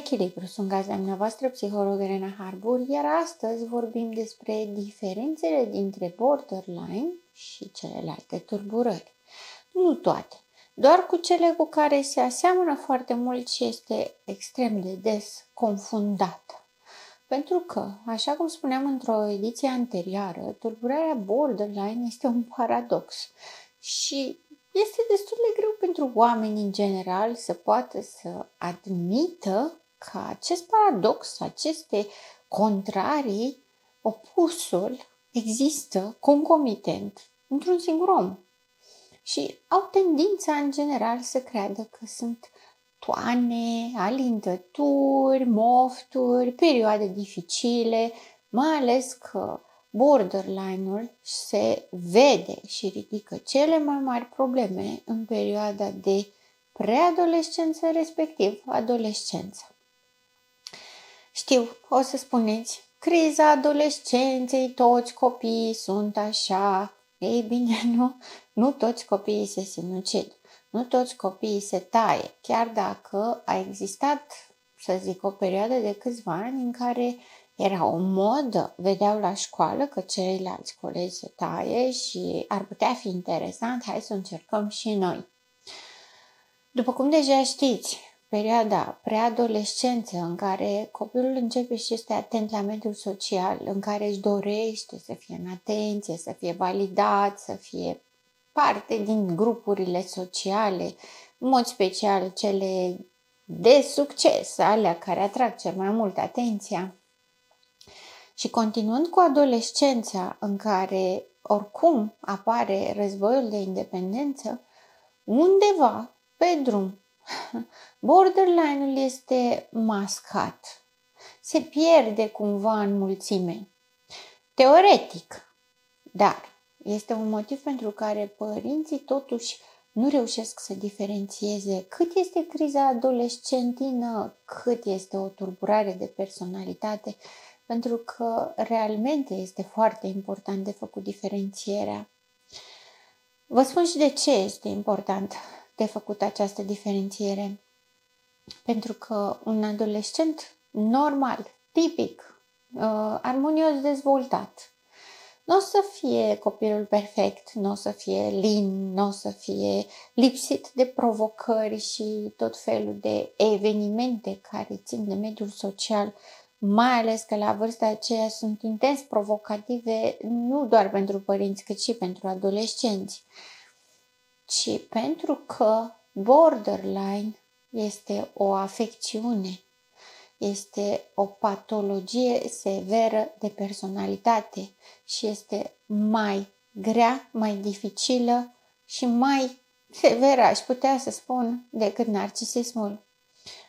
echilibru, sunt gazda dumneavoastră, psiholog Elena Harbur, iar astăzi vorbim despre diferențele dintre borderline și celelalte tulburări. Nu toate, doar cu cele cu care se aseamănă foarte mult și este extrem de des confundată. Pentru că, așa cum spuneam într-o ediție anterioară, tulburarea borderline este un paradox și este destul de greu pentru oameni în general să poată să admită că acest paradox, aceste contrarii, opusul, există concomitent într-un singur om. Și au tendința în general să creadă că sunt toane, alintături, mofturi, perioade dificile, mai ales că borderline-ul se vede și ridică cele mai mari probleme în perioada de preadolescență, respectiv adolescență. Știu, o să spuneți, criza adolescenței, toți copiii sunt așa. Ei bine, nu toți copiii se sinucid, nu toți copiii se taie, chiar dacă a existat, să zic, o perioadă de câțiva ani în care era o modă, vedeau la școală că ceilalți colegi se taie și ar putea fi interesant, hai să încercăm și noi. După cum deja știți, perioada preadolescență în care copilul începe și este atent la mediul social, în care își dorește să fie în atenție, să fie validat, să fie parte din grupurile sociale, în mod special cele de succes, alea care atrag cel mai mult atenția. Și continuând cu adolescența, în care oricum apare războiul de independență, undeva pe drum, borderline-ul este mascat. Se pierde cumva în mulțime. Teoretic, dar este un motiv pentru care părinții totuși nu reușesc să diferențieze cât este criza adolescentină, cât este o tulburare de personalitate, pentru că realmente este foarte important de făcut diferențierea. Vă spun și de ce este important de făcut această diferențiere. Pentru că un adolescent normal, tipic, armonios dezvoltat, nu o să fie copilul perfect, nu o să fie lin, nu o să fie lipsit de provocări și tot felul de evenimente care țin de mediul social, mai ales că la vârsta aceea sunt intens provocative, nu doar pentru părinți, cât și pentru adolescenți. Ci pentru că borderline este o afecțiune, este o patologie severă de personalitate și este mai grea, mai dificilă și mai severă, aș putea să spun, decât narcisismul.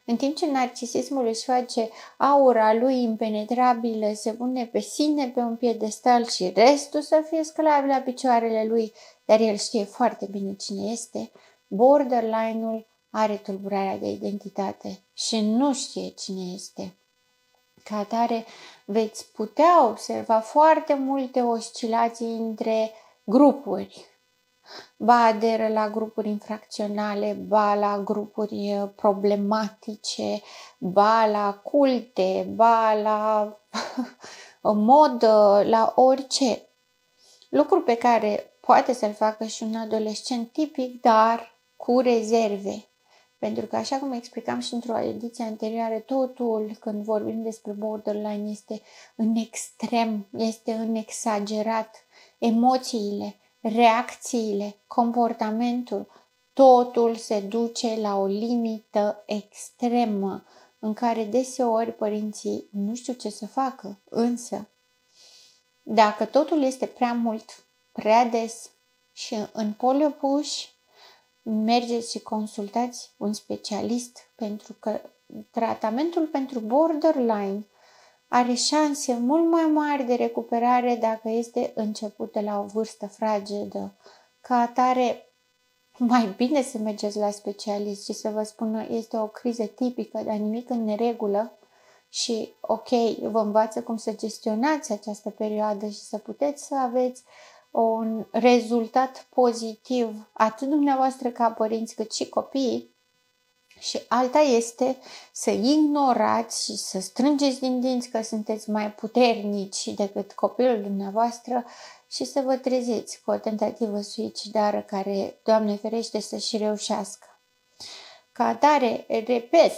În timp ce narcisismul își face aura lui impenetrabilă, se pune pe sine pe un piedestal și restul să fie sclavi la picioarele lui, dar el știe foarte bine cine este, borderline-ul are tulburarea de identitate și nu știe cine este. Ca atare, veți putea observa foarte multe oscilații între grupuri. Ba aderă la grupuri infracționale, ba la grupuri problematice, ba la culte, ba la modă, la orice. Lucruri pe care poate să-l facă și un adolescent tipic, dar cu rezerve. Pentru că, așa cum explicam și într-o ediție anterioară, totul, când vorbim despre borderline, este în extrem, este în exagerat. Emoțiile, reacțiile, comportamentul, totul se duce la o limită extremă în care deseori părinții nu știu ce să facă. Însă, dacă totul este prea mult, prea des și în poli opuși, mergeți și consultați un specialist, pentru că tratamentul pentru borderline are șanse mult mai mari de recuperare dacă este început de la o vârstă fragedă. Ca atare, mai bine să mergeți la specialist și să vă spună este o criză tipică, dar nimic în neregulă și ok, vă învață cum să gestionați această perioadă și să puteți să aveți un rezultat pozitiv, atât dumneavoastră ca părinți, cât și copiii, Și alta este să ignorați și să strângeți din dinți că sunteți mai puternici decât copilul dumneavoastră și să vă treziți cu o tentativă suicidară care, Doamne ferește, să și reușească. Ca atare, repet,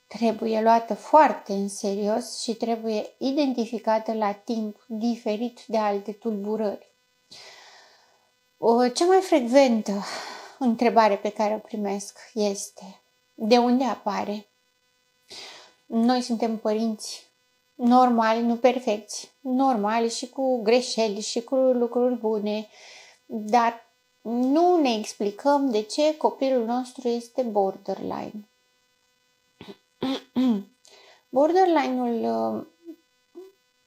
trebuie luată foarte în serios și trebuie identificată la timp diferit de alte tulburări. Cea mai frecventă întrebare pe care o primesc este: de unde apare? Noi suntem părinți normali, nu perfecți, normali și cu greșeli și cu lucruri bune, dar nu ne explicăm de ce copilul nostru este borderline. Borderline-ul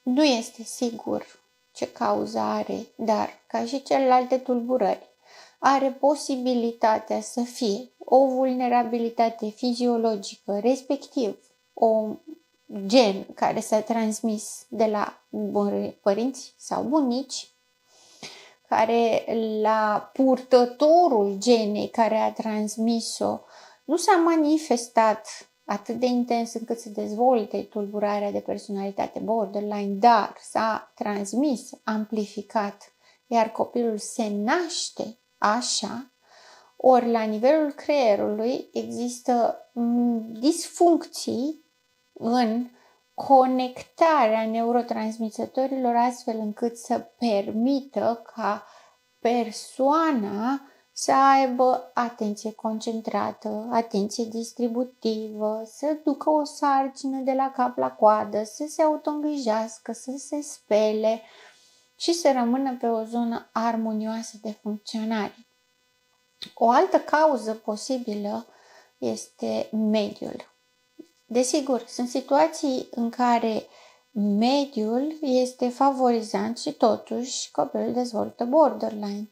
nu este sigur ce cauză are, dar, ca și celelalte tulburări, are posibilitatea să fie o vulnerabilitate fiziologică, respectiv o gen care s-a transmis de la părinți sau bunici, care la purtătorul genei care a transmis-o nu s-a manifestat atât de intens încât să dezvolte tulburarea de personalitate borderline, dar s-a transmis, amplificat, iar copilul se naște așa, ori la nivelul creierului există disfuncții în conectarea neurotransmițătorilor astfel încât să permită ca persoana să aibă atenție concentrată, atenție distributivă, să ducă o sarcină de la cap la coadă, să se autoîngrijească, să se spele și să rămână pe o zonă armonioasă de funcționare. O altă cauză posibilă este mediul. Desigur, sunt situații în care mediul este favorizant și totuși copilul dezvoltă borderline.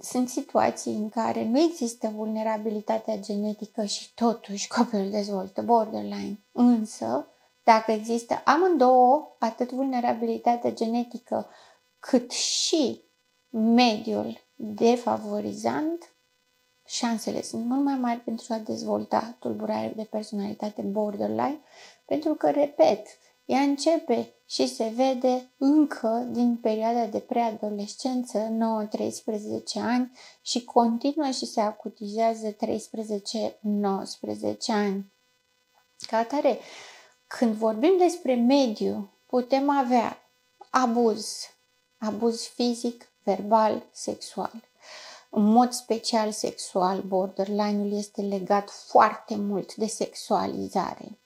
Sunt situații în care nu există vulnerabilitatea genetică și totuși copilul dezvoltă borderline. Însă, dacă există amândouă, atât vulnerabilitatea genetică cât și mediul defavorizant, șansele sunt mult mai mari pentru a dezvolta tulburare de personalitate borderline, pentru că, repet, ea începe și se vede încă din perioada de preadolescență, 9-13 ani, și continuă și se acutizează 13-19 ani. Ca atare, când vorbim despre mediu, putem avea abuz fizic, verbal, sexual. În mod special sexual, borderline-ul este legat foarte mult de sexualizare.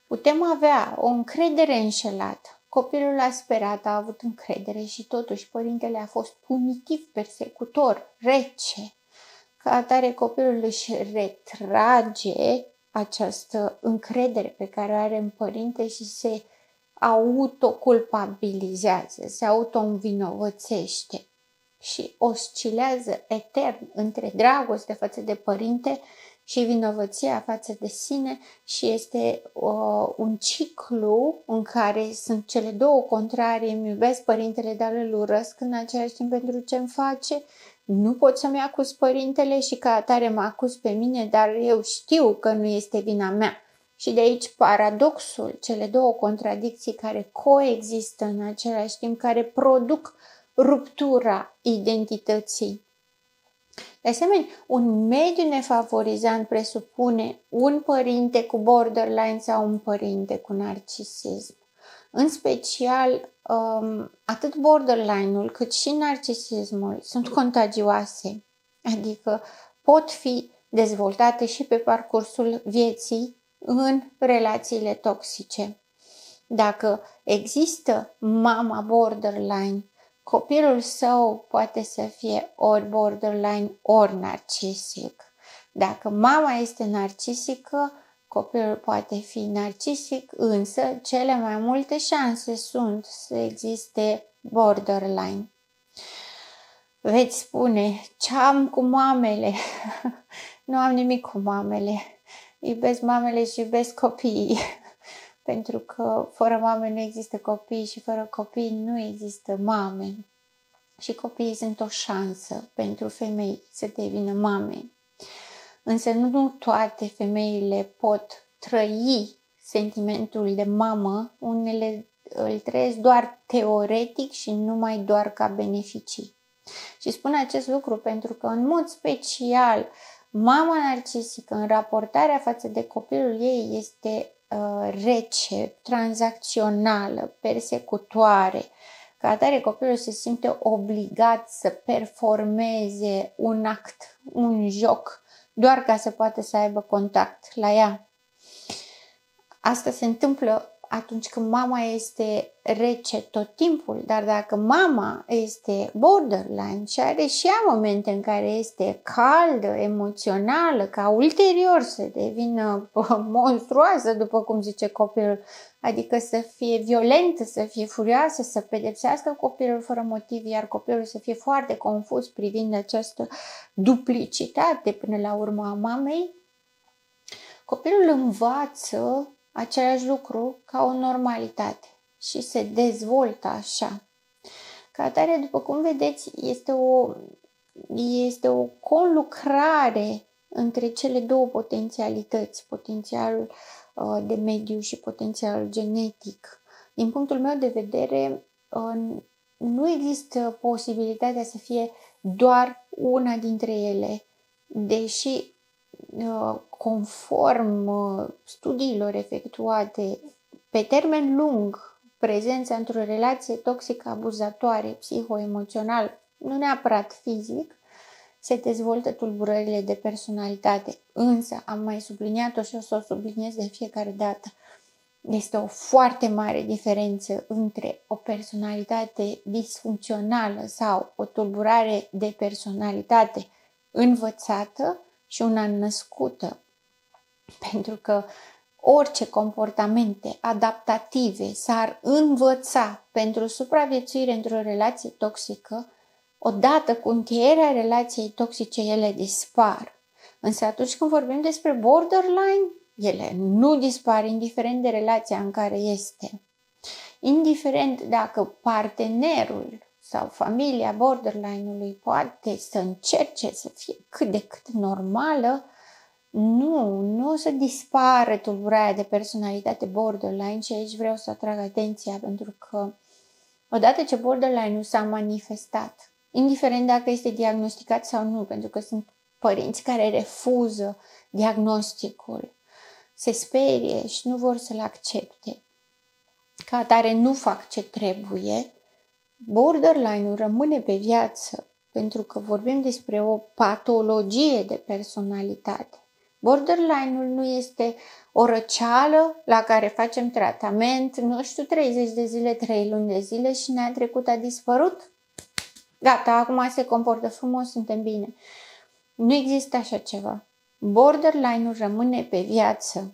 Putem avea o încredere înșelată. Copilul a sperat, a avut încredere și totuși părintele a fost punitiv, persecutor, rece. Ca atare copilul își retrage această încredere pe care o are în părinte și se autoculpabilizează, se autoînvinovățește și oscilează etern între dragoste față de părinte și vinovăția față de sine și este un ciclu în care sunt cele două contrarii. Îmi iubesc părintele, dar îl urăsc în același timp pentru ce îmi face. Nu pot să-mi acuz părintele și ca atare mă acuz pe mine, dar eu știu că nu este vina mea. Și de aici paradoxul, cele două contradicții care coexistă în același timp, care produc ruptura identității. De asemenea, un mediu nefavorizant presupune un părinte cu borderline sau un părinte cu narcisism. În special, atât borderline-ul cât și narcisismul sunt contagioase, adică pot fi dezvoltate și pe parcursul vieții în relațiile toxice. Dacă există mama borderline, copilul său poate să fie ori borderline, ori narcisic. Dacă mama este narcisică, copilul poate fi narcisic, însă cele mai multe șanse sunt să existe borderline. Veți spune, ce am cu mamele? Nu am nimic cu mamele. Iubesc mamele și iubesc copiii. Pentru că fără mame nu există copii și fără copii nu există mame. Și copiii sunt o șansă pentru femei să devină mame. însă nu toate femeile pot trăi sentimentul de mamă, unele îl trăiesc doar teoretic și numai doar ca beneficii. Și spun acest lucru pentru că, în mod special, mama narcisică, în raportarea față de copilul ei, este rece, tranzacțională, persecutoare. Ca atare, copilul se simte obligat să performeze un act, un joc, doar ca să poată să aibă contact la ea. Asta se întâmplă atunci când mama este rece tot timpul, dar dacă mama este borderline și are și ea momente în care este caldă, emoțională, ca ulterior să devină monstruoasă, după cum zice copilul, adică să fie violentă, să fie furioasă, să pedepsească copilul fără motiv, iar copilul să fie foarte confuz privind această duplicitate până la urmă a mamei, copilul învață același lucru ca o normalitate și se dezvoltă așa. Ca atare, după cum vedeți, este o conlucrare între cele două potențialități, potențialul de mediu și potențialul genetic. Din punctul meu de vedere, nu există posibilitatea să fie doar una dintre ele, deși conform studiilor efectuate pe termen lung, prezența într-o relație toxică, abuzatoare, psihoemoțional, nu neapărat fizic, se dezvoltă tulburările de personalitate. Însă, am mai subliniat-o și o să o subliniez de fiecare dată, este o foarte mare diferență între o personalitate disfuncțională sau o tulburare de personalitate învățată și una născută. Pentru că orice comportamente adaptative s-ar învăța pentru supraviețuire într-o relație toxică, odată cu încheierea relației toxice, ele dispar. Însă atunci când vorbim despre borderline, ele nu dispar, indiferent de relația în care este. Indiferent dacă partenerul sau familia borderline-ului poate să încerce să fie cât de cât normală, nu o să dispară tulburarea de personalitate borderline. Și aici vreau să atrag atenția, pentru că odată ce borderline-ul s-a manifestat, indiferent dacă este diagnosticat sau nu, pentru că sunt părinți care refuză diagnosticul, se sperie și nu vor să-l accepte, ca atare nu fac ce trebuie, borderline-ul rămâne pe viață, pentru că vorbim despre o patologie de personalitate. Borderline-ul nu este o răceală la care facem tratament, 30 de zile, 3 luni de zile și ne-a trecut, a dispărut. Gata, acum se comportă frumos, suntem bine. Nu există așa ceva. Borderline-ul rămâne pe viață.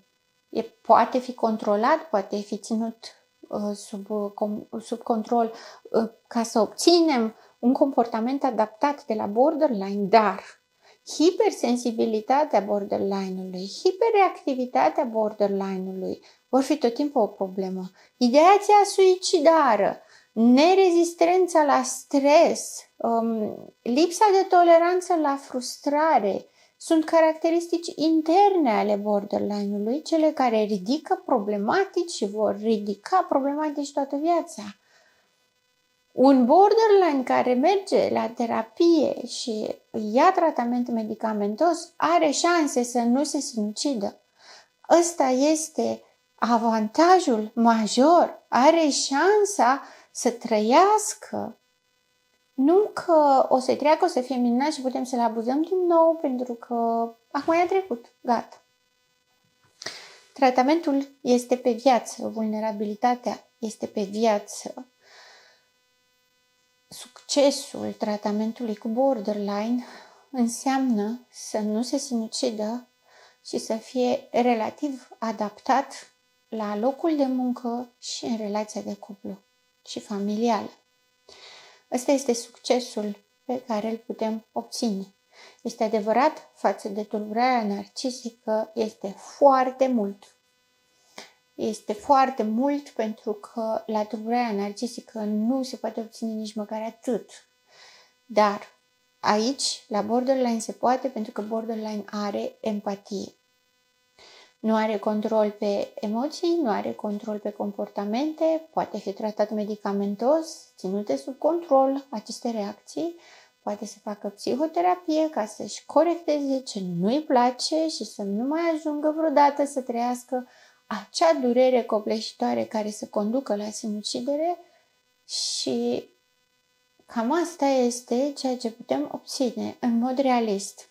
Poate fi controlat, poate fi ținut sub control ca să obținem un comportament adaptat de la borderline, dar hipersensibilitatea borderline-ului, hiperreactivitatea borderline-ului vor fi tot timpul o problemă. Ideația suicidară, nerezistența la stres, lipsa de toleranță la frustrare sunt caracteristici interne ale borderline-ului, cele care ridică problematici și vor ridica problematici toată viața. Un borderline care merge la terapie și ia tratament medicamentos are șanse să nu se sinucidă. Ăsta este avantajul major. Are șansa să trăiască. Nu că o să treacă, o să fie minunat și putem să-l abuzăm din nou, pentru că acum i-a trecut. Gata. Tratamentul este pe viață. Vulnerabilitatea este pe viață. Succesul tratamentului cu borderline înseamnă să nu se sinucidă și să fie relativ adaptat la locul de muncă și în relația de cuplu și familială. Ăsta este succesul pe care îl putem obține. Este adevărat, față de tulburarea narcisică, este foarte mult. Este foarte mult, pentru că la tulburarea narcisică nu se poate obține nici măcar atât. Dar Aici, la borderline se poate pentru că borderline are empatie. Nu are control pe emoții, nu are control pe comportamente, poate fi tratat medicamentos, ținute sub control aceste reacții, poate să facă psihoterapie ca să-și corecteze ce nu-i place și să nu mai ajungă vreodată să trăiască acea durere copleșitoare care să conducă la sinucidere și cam asta este ceea ce putem obține în mod realist.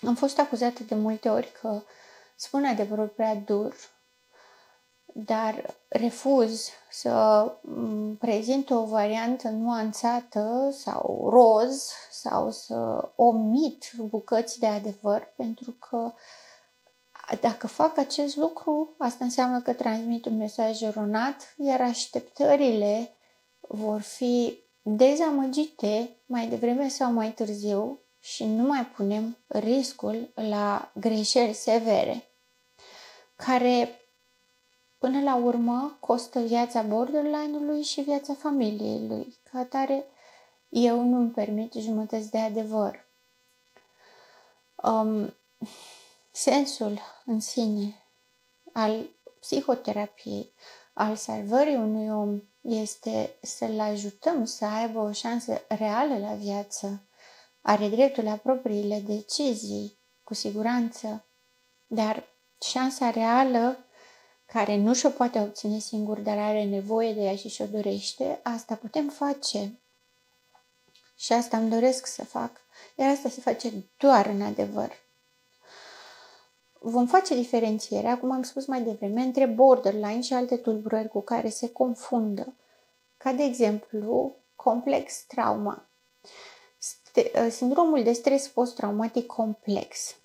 Am fost acuzată de multe ori că spun adevărul prea dur, dar refuz să prezint o variantă nuanțată sau roz sau să omit bucăți de adevăr, pentru că dacă fac acest lucru, asta înseamnă că transmit un mesaj eronat, iar așteptările vor fi dezamăgite mai devreme sau mai târziu și nu mai punem riscul la greșeli severe, care până la urmă costă viața borderline-ului și viața familiei lui. Ca atare, eu nu-mi permit jumătăți de adevăr. Sensul în sine al psihoterapiei, al salvării unui om, este să-l ajutăm să aibă o șansă reală la viață. Are dreptul la propriile decizii, cu siguranță, dar șansa reală, care nu și-o poate obține singur, dar are nevoie de ea și și-o dorește, asta putem face. Și asta îmi doresc să fac, iar asta se face doar în adevăr. Vom face diferențierea, cum am spus mai devreme, între borderline și alte tulburări cu care se confundă, ca de exemplu complex trauma. Sindromul de stres post-traumatic complex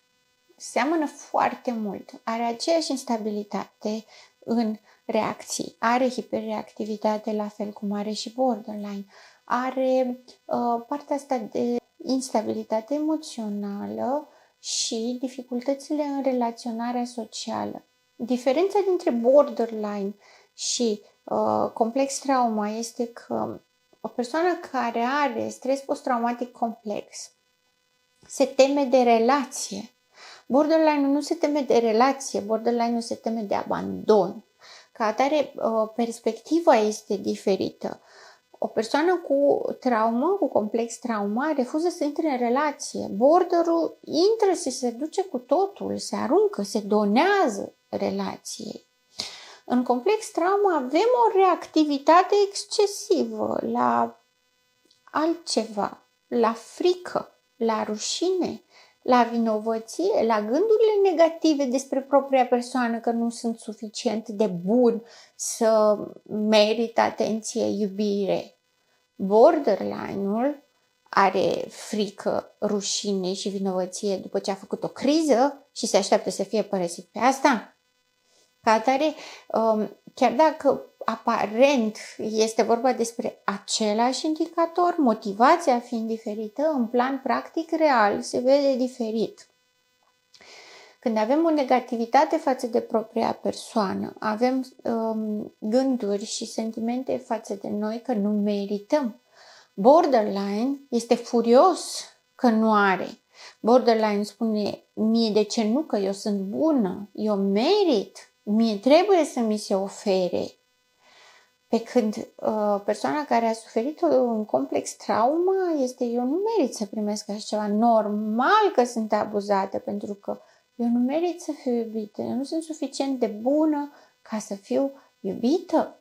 seamănă foarte mult, are aceeași instabilitate în reacții, are hiperreactivitate la fel cum are și borderline, are partea asta de instabilitate emoțională și dificultățile în relaționarea socială. Diferența dintre borderline și complex trauma este că o persoană care are stres post-traumatic complex se teme de relație. Borderline nu se teme de relație, borderline nu se teme de abandon. Ca atare, perspectiva este diferită. O persoană cu traumă, cu complex trauma, refuză să intre în relație. Borderul intră și se duce cu totul, se aruncă, se donează relației. În complex trauma avem o reactivitate excesivă la altceva, la frică, la rușine, la vinovăție, la gândurile negative despre propria persoană, că nu sunt suficient de bun să merit atenție, iubire. Borderline-ul are frică, rușine și vinovăție după ce a făcut o criză și se așteaptă să fie părăsit pe asta. Ca atare, chiar dacă aparent este vorba despre același indicator, motivația fiind diferită, în plan practic real se vede diferit. Când avem o negativitate față de propria persoană, avem gânduri și sentimente față de noi că nu merităm. Borderline este furios că nu are. Borderline spune mie de ce nu, că eu sunt bună, eu merit, mie trebuie să mi se ofere. Pe când persoana care a suferit un complex traumă este eu nu merit să primesc așa ceva. Normal că sunt abuzată pentru că eu nu merit să fiu iubită. Eu nu sunt suficient de bună ca să fiu iubită.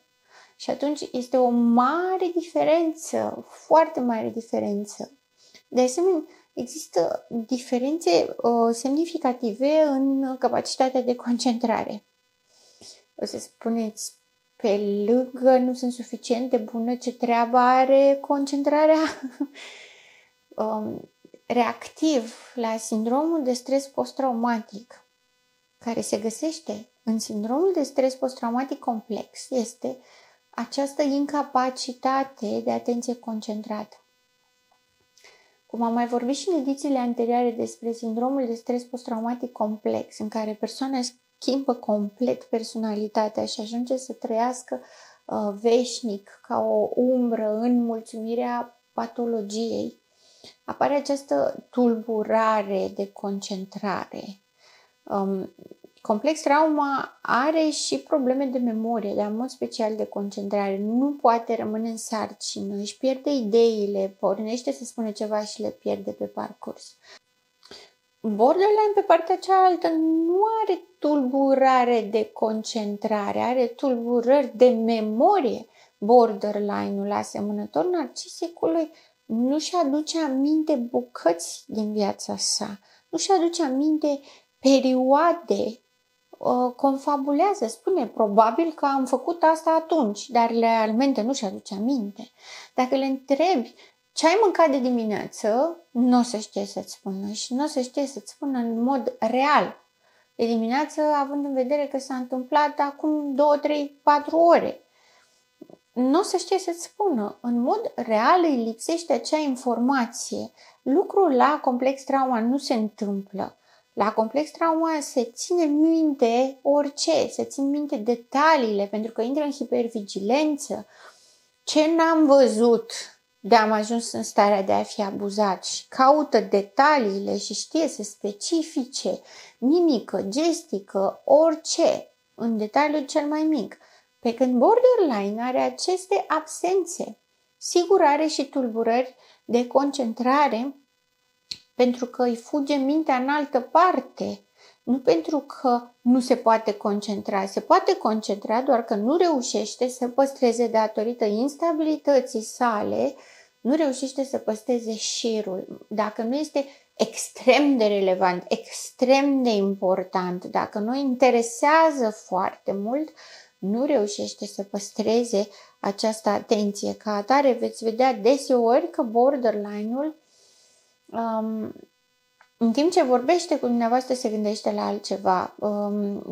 Și atunci este o mare diferență, foarte mare diferență. De asemenea, există diferențe semnificative în capacitatea de concentrare. O să spuneți, pe lângă nu sunt suficient de bună, ce treabă are concentrarea? Reactiv la sindromul de stres post-traumatic, care se găsește în sindromul de stres post-traumatic complex, este această incapacitate de atenție concentrată. Cum am mai vorbit și în edițiile anterioare despre sindromul de stres post-traumatic complex, în care persoana schimbă complet personalitatea și ajunge să trăiască veșnic ca o umbră în mulțumirea patologiei. apare această tulburare de concentrare. Complex trauma are și probleme de memorie, dar în mod special de concentrare. Nu poate rămâne în sarcină, își pierde ideile, pornește să spună ceva și le pierde pe parcurs. Borderline, pe partea cealaltă, nu are tulburare de concentrare, are tulburări de memorie. Borderline-ul asemănător narcisicului nu-și aduce aminte bucăți din viața sa, nu-și aduce aminte perioade, confabulează, spune probabil că am făcut asta atunci, dar realmente nu-și aduce aminte. Dacă le întrebi ce ai mâncat de dimineață, nu o să știe să-ți spună și nu o să știe să-ți spună în mod real. De dimineață, având în vedere că s-a întâmplat acum 2, 3, 4 ore. Nu o să știe să-ți spună. În mod real îi lipsește acea informație. Lucrul la complex trauma nu se întâmplă. La complex trauma se ține minte orice, se țin minte detaliile, pentru că intră în hipervigilență. Ce n-am văzut de am ajuns în starea de a fi abuzat și caută detaliile și știe să specifice mimică, gestică, orice, în detaliul cel mai mic. Pe când borderline are aceste absențe. Sigur are și tulburări de concentrare pentru că îi fuge mintea în altă parte. Nu pentru că nu se poate concentra. Se poate concentra, doar că nu reușește să păstreze datorită instabilității sale, nu reușește să păstreze șirul. Dacă nu este extrem de relevant, extrem de important, dacă nu interesează foarte mult, nu reușește să păstreze această atenție. Ca atare veți vedea deseori că borderline-ul în timp ce vorbește cu dumneavoastră se gândește la altceva,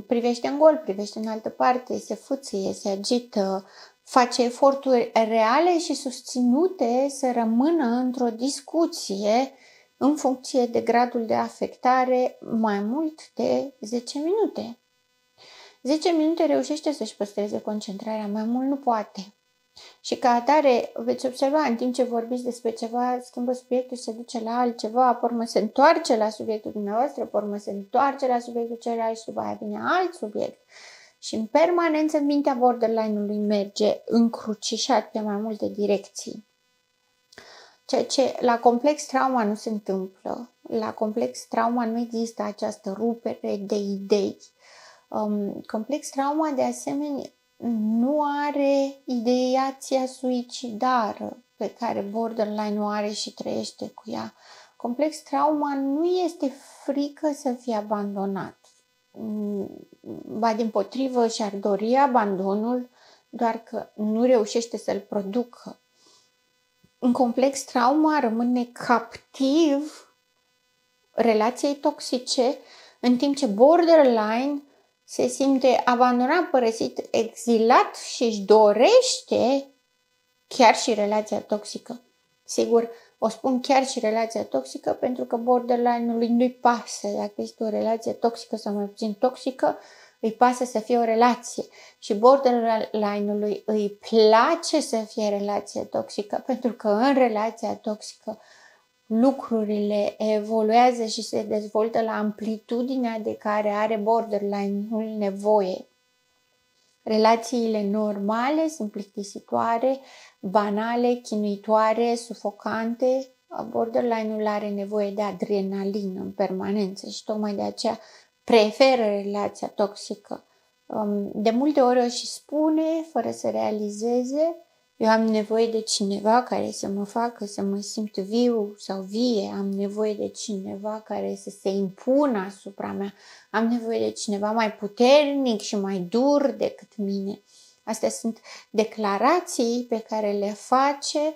privește în gol, privește în altă parte, se fâțâie, se agită, face eforturi reale și susținute să rămână într-o discuție în funcție de gradul de afectare mai mult de 10 minute. 10 minute reușește să-și păstreze concentrarea, mai mult nu poate. Și ca atare veți observa în timp ce vorbiți despre ceva, schimbă subiectul și se duce la altceva, pe urmă se întoarce la subiectul dumneavoastră, pe urmă se întoarce la subiectul celălalt și după aia vine alt subiect. Și în permanență mintea borderline-ului merge încrucișat pe mai multe direcții. Ceea ce la complex trauma nu se întâmplă. La complex trauma nu există această rupere de idei. Complex trauma de asemenea nu are ideația suicidară pe care borderline o are și trăiește cu ea. Complex trauma nu este frică să fie abandonat. Ba dimpotrivă și-ar dori abandonul, doar că nu reușește să-l producă. În complex trauma rămâne captiv relației toxice, în timp ce borderline se simte abandonat, părăsit, exilat și își dorește chiar și relația toxică. Sigur, o spun chiar și relația toxică pentru că borderline-ului nu-i pasă dacă este o relație toxică sau mai puțin toxică, îi pasă să fie o relație. Și borderline-ului îi place să fie relație toxică pentru că în relația toxică lucrurile evoluează și se dezvoltă la amplitudinea de care are borderline-ul nevoie. Relațiile normale sunt plictisitoare, banale, chinuitoare, sufocante. Borderline-ul are nevoie de adrenalină în permanență și tocmai de aceea preferă relația toxică. De multe ori o și spune, fără să realizeze, eu am nevoie de cineva care să mă facă să mă simt viu sau vie, am nevoie de cineva care să se impună asupra mea, am nevoie de cineva mai puternic și mai dur decât mine. Astea sunt declarații pe care le face,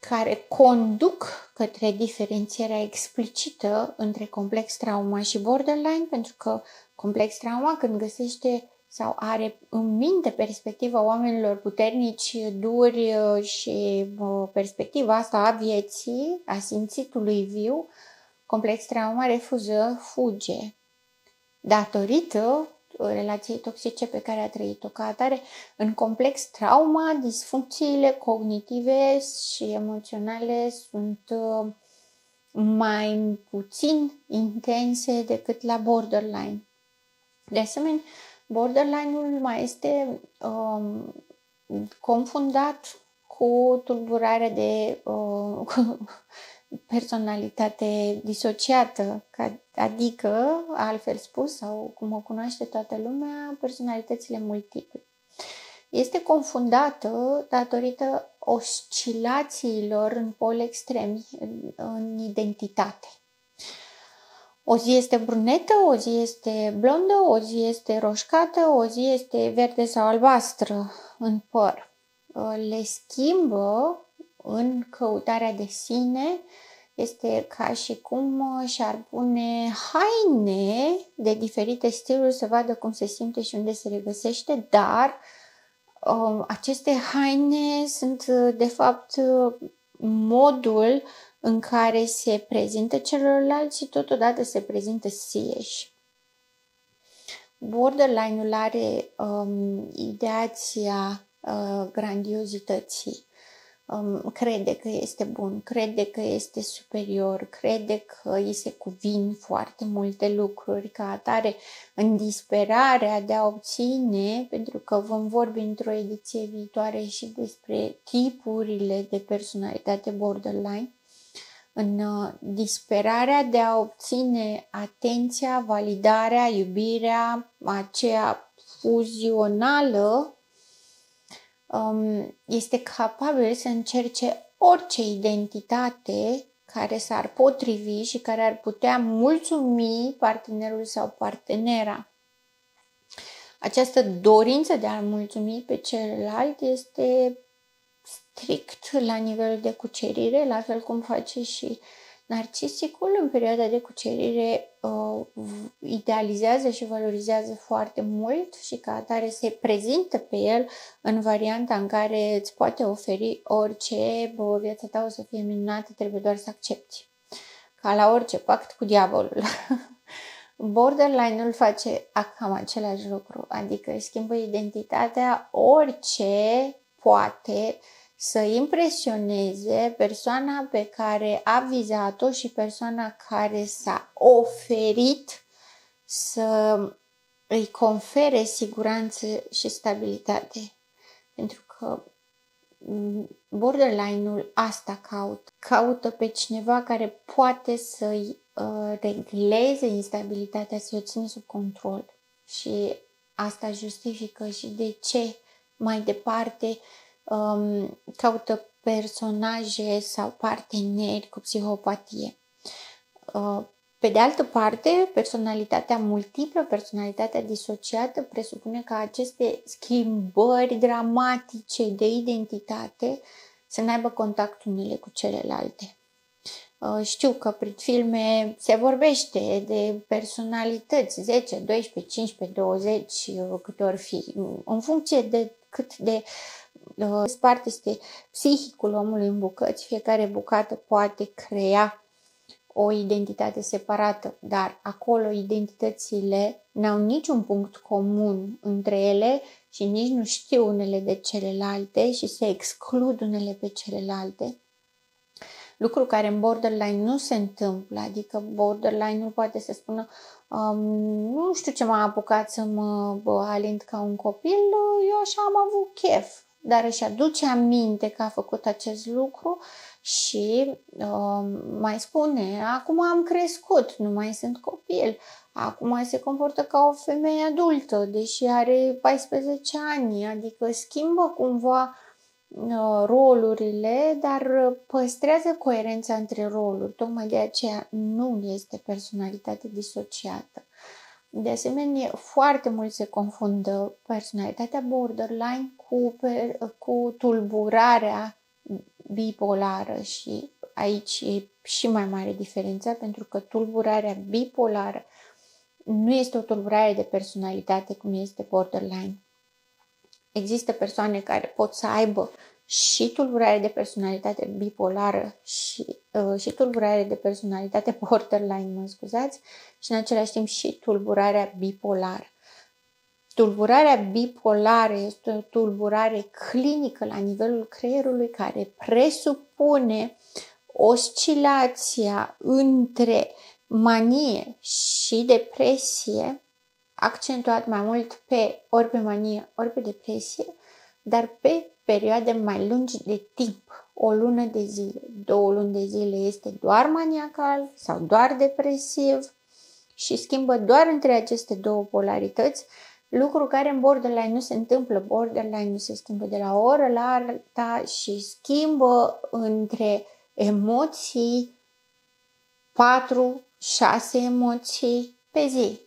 care conduc către diferențierea explicită între complex trauma și borderline, pentru că complex trauma când găsește sau are în minte perspectiva oamenilor puternici, duri și perspectiva asta a vieții, a simțitului viu, complex trauma refuză, fuge. Datorită relației toxice pe care a trăit-o. Ca atare, în complex, trauma, disfuncțiile cognitive și emoționale sunt mai puțin intense decât la borderline. De asemenea, borderline-ul mai este confundat cu tulburarea de personalitate disociată, adică, altfel spus, sau cum o cunoaște toată lumea, personalitățile multiple. Este confundată datorită oscilațiilor în poli extremi în identitate. O zi este brunetă, o zi este blondă, o zi este roșcată, o zi este verde sau albastră în păr. Le schimbă în căutarea de sine. Este ca și cum și-ar pune haine de diferite stiluri să vadă cum se simte și unde se regăsește, dar aceste haine sunt de fapt modul în care se prezintă celorlalți și totodată se prezintă sieși. Borderline-ul are ideația grandiozității. Crede că este bun, crede că este superior, crede că îi se cuvin foarte multe lucruri, ca atare în disperarea de a obține, pentru că vom vorbi într-o ediție viitoare și despre tipurile de personalitate borderline, în disperarea de a obține atenția, validarea, iubirea, aceea fuzională, este capabil să încerce orice identitate care s-ar potrivi și care ar putea mulțumi partenerul sau partenera. Această dorință de a mulțumi pe celălalt este strict la nivel de cucerire, la fel cum face și narcisicul. În perioada de cucerire idealizează și valorizează foarte mult și ca atare se prezintă pe el în varianta în care îți poate oferi orice, viața ta o să fie minunată, trebuie doar să accepti. Ca la orice pact cu diavolul. Borderline-ul face cam același lucru, adică își schimbă identitatea orice poate să impresioneze persoana pe care a vizat-o și persoana care s-a oferit să îi confere siguranță și stabilitate. Pentru că borderline-ul asta caută. Caută pe cineva care poate să-i regleze instabilitatea, să-i o țină sub control. Și asta justifică și de ce mai departe caută personaje sau parteneri cu psihopatie. Pe de altă parte, personalitatea multiplă, personalitatea disociată presupune că aceste schimbări dramatice de identitate să n-aibă contact unele cu celelalte. Știu că prin filme se vorbește de personalități 10, 12, 15, 20, câte ori fi, în funcție de cât de spart este psihicul omului în bucăți. Fiecare bucată poate crea o identitate separată, dar acolo identitățile n-au niciun punct comun între ele și nici nu știu unele de celelalte și se exclud unele pe celelalte. Lucru care în borderline nu se întâmplă, adică borderline-ul poate să spună nu știu ce m-a apucat să mă alint ca un copil, eu așa am avut chef, dar își aduce aminte că a făcut acest lucru și mai spune, acum am crescut, nu mai sunt copil, acum se comportă ca o femeie adultă, deși are 14 ani, adică schimbă cumva rolurile, dar păstrează coerența între roluri. Tocmai de aceea nu este personalitate disociată. De asemenea, foarte mult se confundă personalitatea borderline cu tulburarea bipolară și aici e și mai mare diferența, pentru că tulburarea bipolară nu este o tulburare de personalitate cum este borderline. Există persoane care pot să aibă și tulburare de personalitate bipolară și tulburare de personalitate borderline, și în același timp și tulburarea bipolară. Tulburarea bipolară este o tulburare clinică la nivelul creierului care presupune oscilația între manie și depresie, accentuat mai mult ori pe manie, ori pe depresie, dar pe perioade mai lungi de timp, o lună de zile, 2 luni de zile este doar maniacal sau doar depresiv și schimbă doar între aceste două polarități, lucru care în borderline nu se întâmplă. Borderline nu se schimbă de la o oră la alta și schimbă între emoții 4-6 emoții pe zi.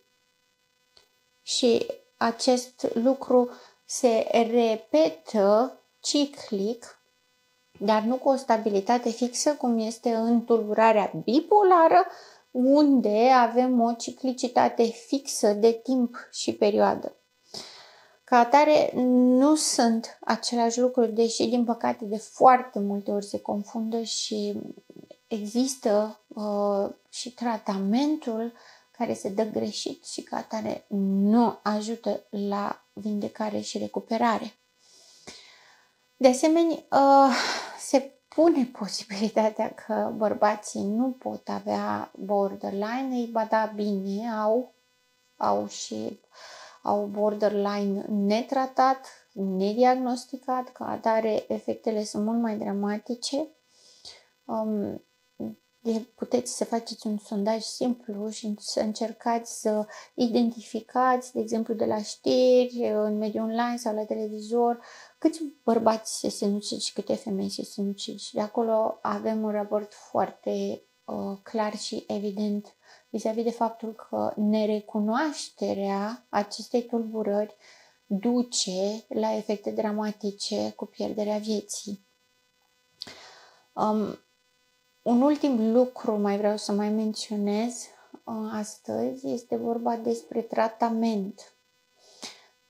Și acest lucru se repetă ciclic, dar nu cu o stabilitate fixă, cum este în tulburarea bipolară, unde avem o ciclicitate fixă de timp și perioadă. Ca atare, nu sunt același lucru, deși, din păcate, de foarte multe ori se confundă și există și tratamentul care se dă greșit și ca atare nu ajută la vindecare și recuperare. De asemenea, se pune posibilitatea că bărbații nu pot avea borderline, ei ba da, bine, au borderline netratat, nediagnosticat, ca atare efectele sunt mult mai dramatice. Puteți să faceți un sondaj simplu și să încercați să identificați, de exemplu, de la știri, în mediul online sau la televizor, câți bărbați se sinucid și câte femei se sinucid. Și de acolo avem un raport foarte clar și evident vis-a-vis de faptul că nerecunoașterea acestei tulburări duce la efecte dramatice cu pierderea vieții. Un ultim lucru mai vreau să mai menționez astăzi, este vorba despre tratament.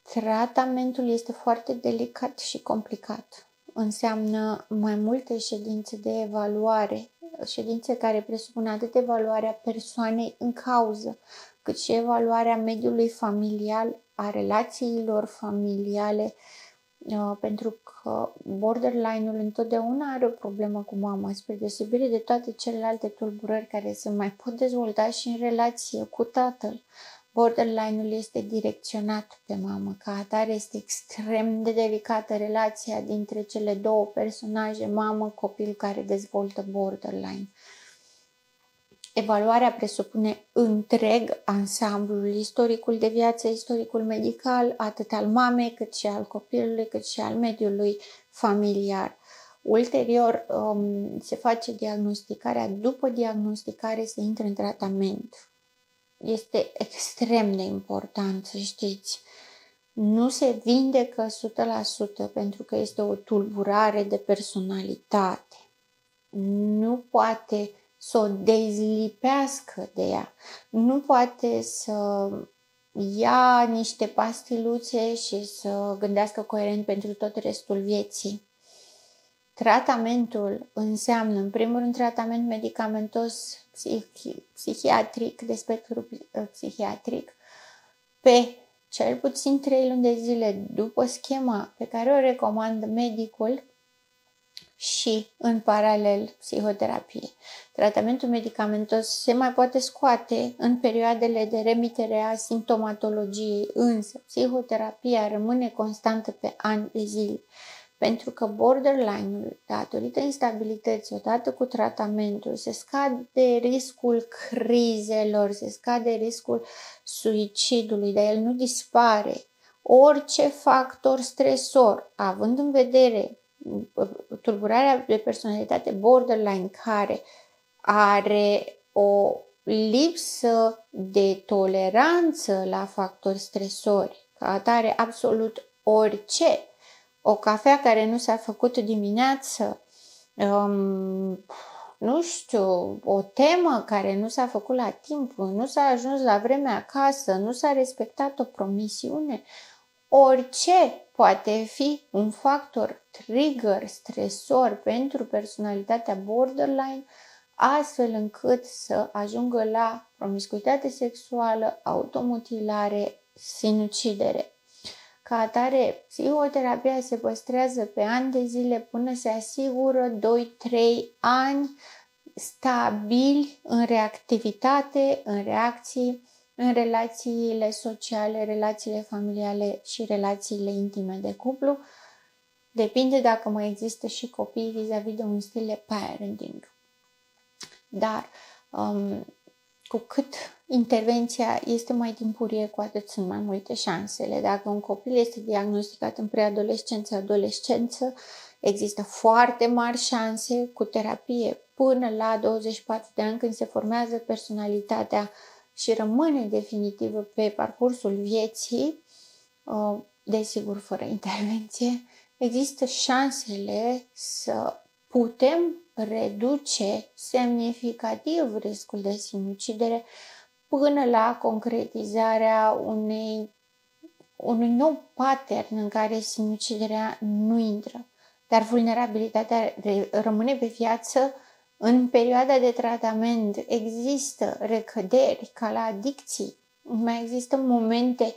Tratamentul este foarte delicat și complicat. Înseamnă mai multe ședințe de evaluare, ședințe care presupun atât evaluarea persoanei în cauză, cât și evaluarea mediului familial, a relațiilor familiale, pentru că borderline-ul întotdeauna are o problemă cu mama, spre deosebire de toate celelalte tulburări care se mai pot dezvolta și în relație cu tatăl. Borderline-ul este direcționat pe mamă, ca atare este extrem de delicată relația dintre cele două personaje, mamă-copil, care dezvoltă borderline. Evaluarea presupune întreg ansamblul, istoricul de viață, istoricul medical, atât al mamei, cât și al copilului, cât și al mediului familiar. Ulterior se face diagnosticarea, după diagnosticare se intră în tratament. Este extrem de important să știți. Nu se vindecă 100% pentru că este o tulburare de personalitate. Nu poate să o dezlipească de ea. Nu poate să ia niște pastiluțe și să gândească coerent pentru tot restul vieții. Tratamentul înseamnă, în primul rând, tratament medicamentos psihiatric, de spectru psihiatric, pe cel puțin 3 luni de zile după schema pe care o recomandă medicul și, în paralel, psihoterapie. Tratamentul medicamentos se mai poate scoate în perioadele de remitere a simptomatologiei, însă psihoterapia rămâne constantă pe ani de zile. Pentru că borderline-ul, datorită instabilității, odată cu tratamentul, se scade riscul crizelor, se scade riscul suicidului, dar el nu dispare. Orice factor stresor, având în vedere tulburarea de personalitate borderline, care are o lipsă de toleranță la factori stresori, ca atare absolut orice, o cafea care nu s-a făcut dimineață, nu știu, o temă care nu s-a făcut la timp, nu s-a ajuns la vreme acasă, nu s-a respectat o promisiune, orice poate fi un factor trigger, stresor pentru personalitatea borderline, astfel încât să ajungă la promiscuitate sexuală, automutilare, sinucidere. Ca atare, psihoterapia se păstrează pe ani de zile până se asigură 2-3 ani stabili în reactivitate, în reacții, în relațiile sociale, relațiile familiale și relațiile intime de cuplu. Depinde dacă mai există și copii vis-a-vis de un stil de parenting. Dar cu cât intervenția este mai timpurie, cu atât sunt mai multe șansele. Dacă un copil este diagnosticat în preadolescență, adolescență, există foarte mari șanse cu terapie până la 24 de ani, când se formează personalitatea și rămâne definitivă pe parcursul vieții, desigur fără intervenție, există șansele să putem reduce semnificativ riscul de sinucidere până la concretizarea unui nou pattern în care sinuciderea nu intră. Dar vulnerabilitatea rămâne pe viață în perioada de tratament. Există recăderi ca la adicții, mai există momente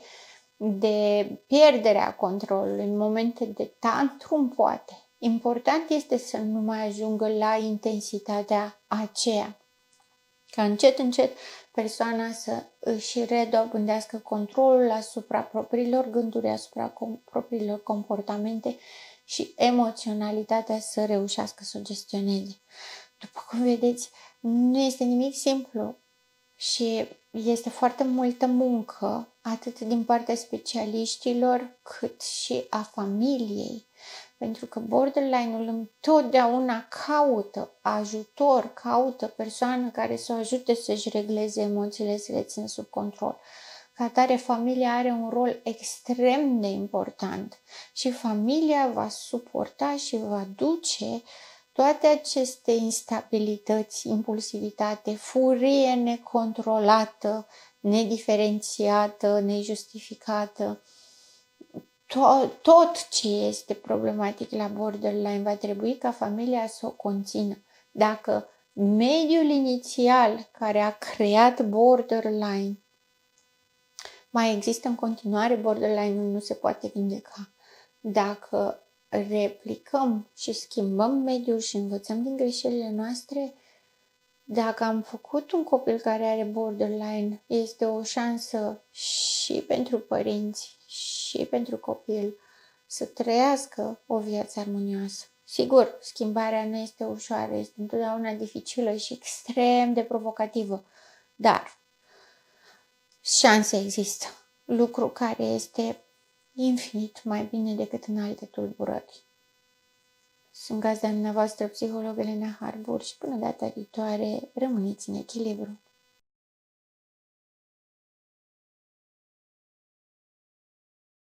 de pierdere a controlului, momente de tantrum poate. Important este să nu mai ajungă la intensitatea aceea. Ca încet, încet persoana să își redobândească controlul asupra propriilor gânduri, asupra propriilor comportamente și emoționalitatea să reușească să o gestioneze. După cum vedeți, nu este nimic simplu și este foarte multă muncă, atât din partea specialiștilor, cât și a familiei. Pentru că borderline-ul întotdeauna caută ajutor, caută persoană care să o ajute să-și regleze emoțiile, să le țină sub control. Ca atare, familia are un rol extrem de important și familia va suporta și va duce toate aceste instabilități, impulsivitate, furie necontrolată, nediferențiată, nejustificată. Tot ce este problematic la borderline va trebui ca familia să o conțină. Dacă mediul inițial care a creat borderline mai există în continuare, borderline-ul nu se poate vindeca. Dacă replicăm și schimbăm mediul și învățăm din greșelile noastre, dacă am făcut un copil care are borderline, este o șansă și pentru părinți și pentru copil să trăiască o viață armonioasă. Sigur, schimbarea nu este ușoară, este întotdeauna dificilă și extrem de provocativă, dar șanse există, lucru care este infinit mai bine decât în alte tulburări. Sunt gazda dumneavoastră, psiholog Elena Harbur, și până data viitoare, rămâneți în echilibru.